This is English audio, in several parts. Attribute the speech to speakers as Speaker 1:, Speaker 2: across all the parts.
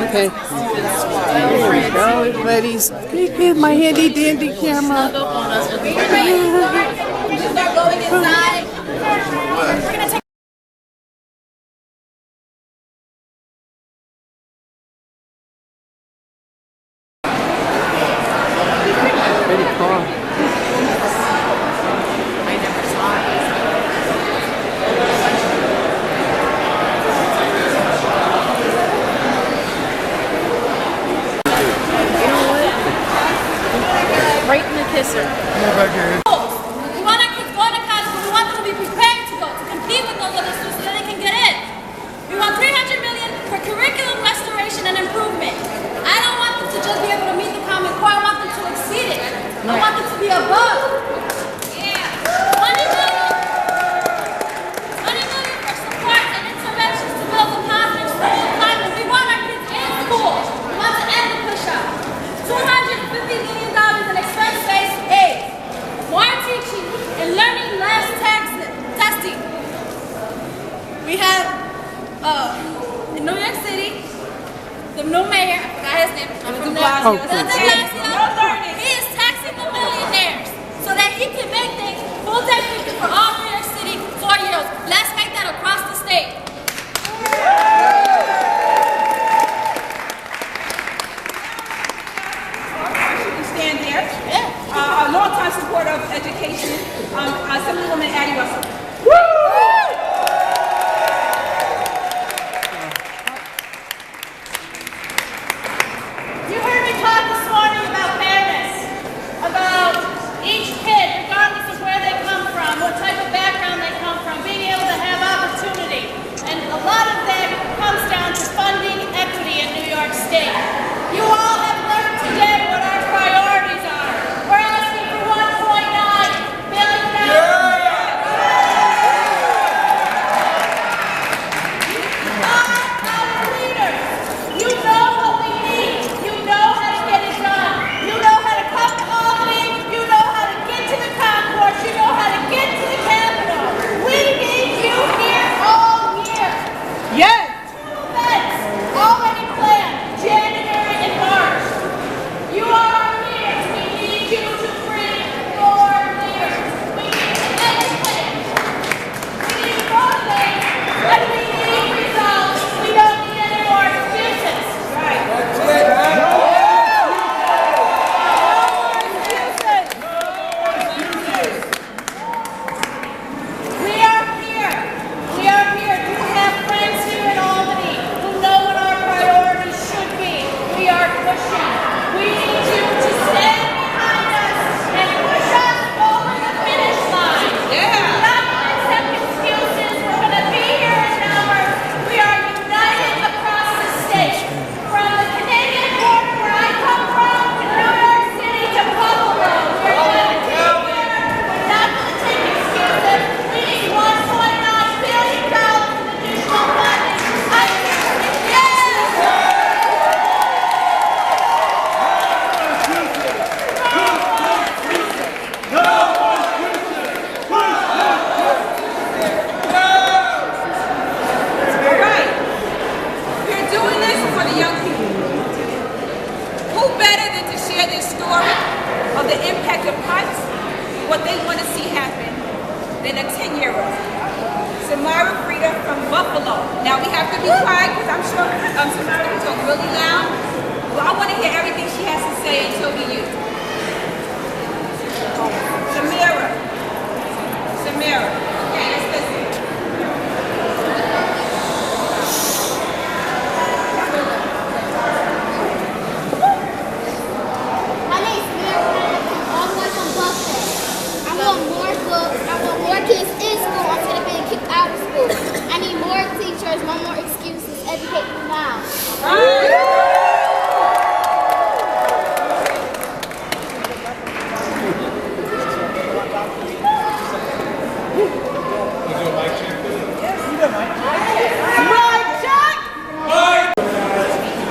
Speaker 1: Okay. There we go, everybody's taking my handy dandy camera.
Speaker 2: Start going inside. We're gonna take
Speaker 1: Pretty cool.
Speaker 2: I never saw it. You know what? Right in the kisser.
Speaker 3: We want our kids going to college, but we want them to be prepared to go, to compete with those other students so that they can get in. We want $300 million for curriculum restoration and improvement. I don't want them to just be able to meet the Common Core. I want them to exceed it. I want them to be above. Yeah. 20 million. 20 million for support and interventions to build a positive school climate. We want our kids in school. We want to end the push-up. $250 million in expense-based aid. More teaching and learning less testing. We have in New York City, the new mayor, I forgot his name, I'm from there.
Speaker 1: Oh,
Speaker 3: He is taxing the millionaires so that he can make things full-time freaking for all New York City 4-year-olds. Let's make that across the state.
Speaker 4: Stand there. A long-time supporter of education, Assemblywoman Addie Russell.
Speaker 3: You heard me talk this morning about fairness, about each kid, regardless of where they come from, what type of background they come from, being able to have opportunity. And a lot of that comes down to funding equity in New York State. You all have learned today what our priorities are. We're asking for $1.9 billion. You know what we need. You know how to get it done. You know how to come to Albany. You know how to get to the concourse. You know how to get to the Capitol. We need you here all year.
Speaker 4: Yes.
Speaker 3: 2 events already planned, January and March. You are our leaders. We need you to bring your leaders. We need to educate. We need to motivate. And we need results. We don't need any more excuses. We are here. We are here. You have friends here in Albany who know what our priorities should be. We are pushing. We need you to stand behind us and push us over the finish line. We're not going to accept excuses. We're going to be here in numbers. We are united across the state. From the Canadian border where I come from to New York City to Buffalo. We're going to be here. We're not going to take excuses. We need $1.9 billion in additional funding. I think yes!
Speaker 4: All right. We're doing this for the young people. Who better than to share this story of the impact of cuts, what they want to see happen, than a 10-year-old. Samara Frida from Buffalo. Now we have to be quiet because I'm sure Samara can talk really loud. Well, I want to hear everything she has to say, and so do you. Samara. Okay, let's listen.
Speaker 5: My name is Mary. I'm like from Buffalo. I want more books. I want more kids in school instead of being kicked out of school. I need more teachers, no more excuses. Educate them now.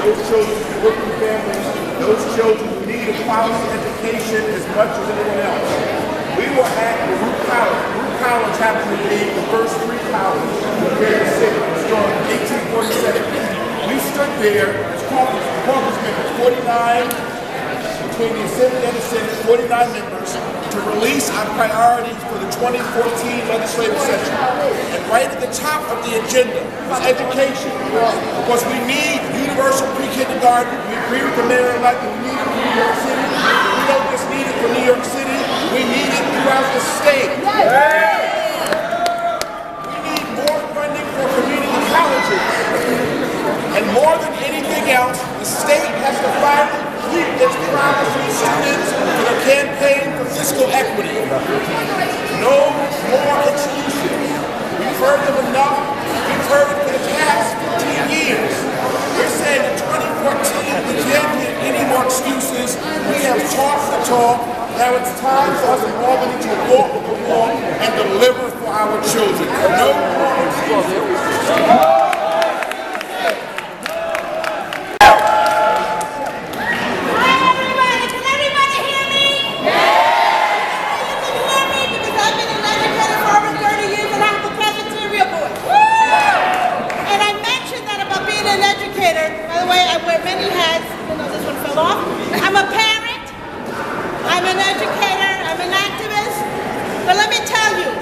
Speaker 6: Those children, working families, those children who need a quality education as much as anyone else. We were at the Root College. Root College happened to be the first free college in the city. It started in 1847. We stood there caucus members, 49, between the Assembly and the Senate, 49 members, to release our priorities for the 2014 legislative session. And right at the top of the agenda is education, because we need universal pre-kindergarten. We agree with the mayor-elect that we need it for New York City. We don't just need it for New York City, we need it throughout the state. We need more funding for community colleges. And more than anything else, the state has to finally keep its promise to students for the campaign for fiscal equity. No more excuses. We've heard them enough. We've heard it for the past 15 years. We're saying in 2014 we can't get any more excuses. We have talked the talk. Now it's time for us in Albany to walk the walk and deliver for our children. No more excuses.
Speaker 2: I'm a parent, I'm an educator, I'm an activist, but let me tell you,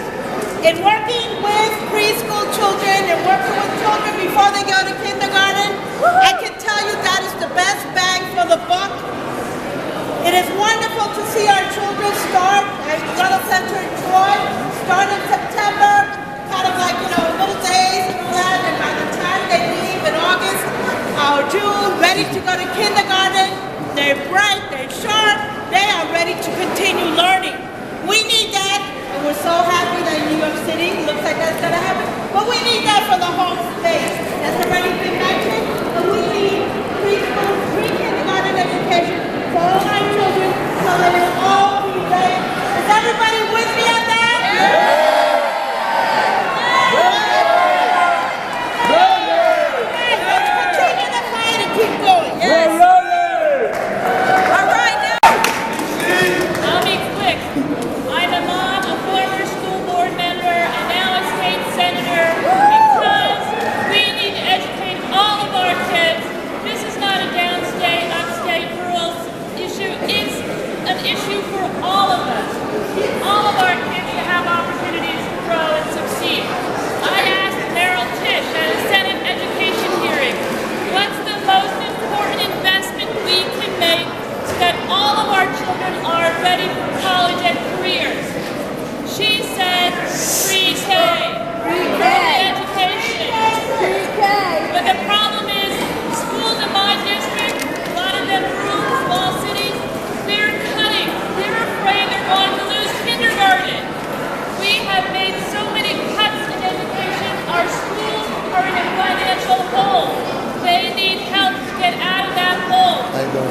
Speaker 2: in working with preschool children and working with children before they go to kindergarten, I can tell you that is the best bang for the buck. It is wonderful to see our children start at Yellow Center in Troy, start in September, kind of like, little days and all that, and by the time they leave in August or June, ready to go to kindergarten. They're bright, they're sharp, they are ready to continue learning. We need that, and we're so happy that in New York City, it looks like that's going to happen, but we need that for the whole state. That's already been mentioned, but we need preschool, pre-kindergarten education for all our children so that they'll all be ready. Is everybody with me on that? Let's continue the fight and keep going. Yes.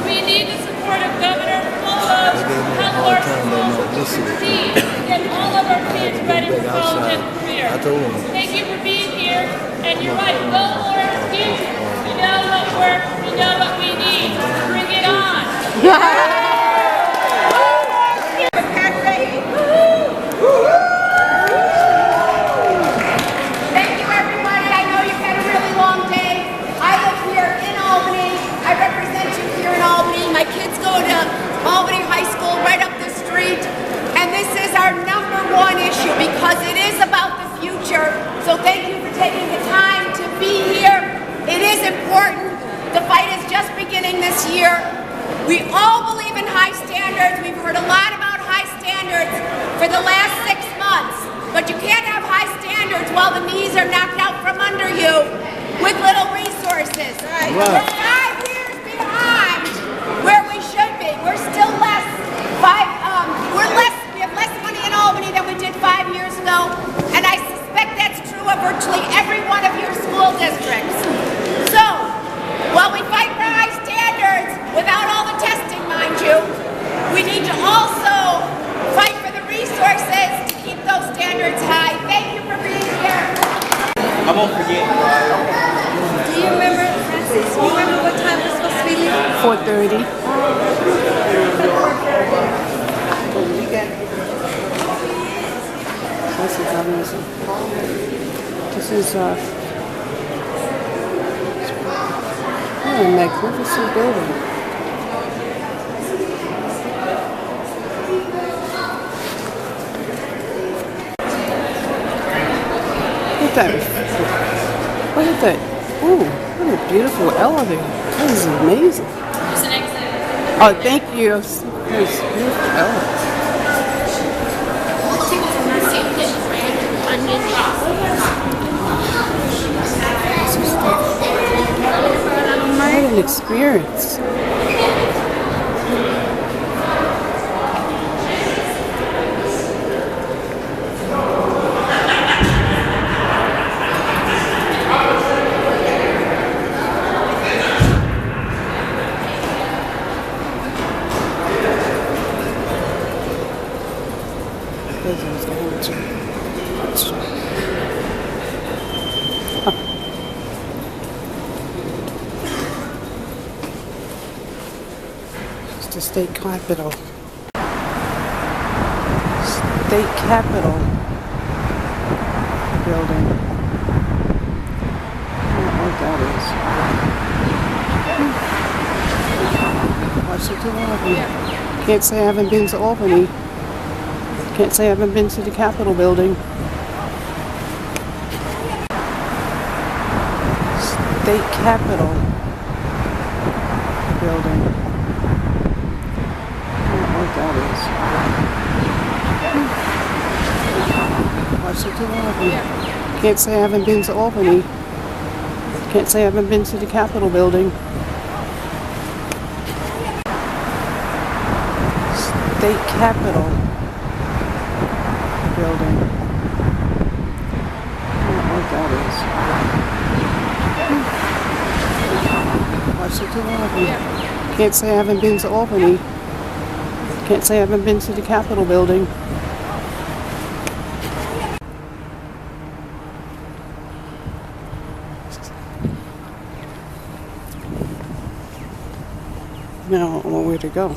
Speaker 3: We need the support of Governor Cuomo to help our schools succeed and get all of our kids ready for college and career. Thank you for being here, and you're right, no more excuses. We know what works, we know what we need. Bring it on.
Speaker 4: My kids go to Albany High School right up the street, and this is our #1 issue because it is about the future. So thank you for taking the time to be here. It is important. The fight is just beginning this year. We all believe in high standards. We've heard a lot about high standards for the last 6 months, but you can't have high standards while the knees are knocked out from under you with little resources. Right. We're 5 years behind where we should be. We're still we have less money in Albany than we did 5 years ago, and I suspect that's true of virtually every one of your school districts. So, while we fight for high standards, without all the testing, mind you, we need to also fight for the resources to keep those standards high. Thank you for being here.
Speaker 7: I won't forget.
Speaker 2: Do you remember, Francis, do you remember what time we're supposed to be leaving?
Speaker 1: 4:30. This is amazing. This is a magnificent building. Look at that. Look at that. Ooh, what a beautiful elevator. That is amazing.
Speaker 3: There's an exit.
Speaker 1: Oh, thank you. It's beautiful elevator. What an experience. It's the state capitol. State Capitol building. I don't know what that is. Washington, Albany. Can't say I haven't been to Albany. Can't say I haven't been to the Capitol building. State Capitol building. I don't know what that is. Washington, Albany. Can't say I haven't been to Albany. Can't say I haven't been to the Capitol building. State Capitol building. I don't know what that is. Washington, Albany. Can't say I haven't been to Albany. Can't say I haven't been to the Capitol building. Now I don't know where to go.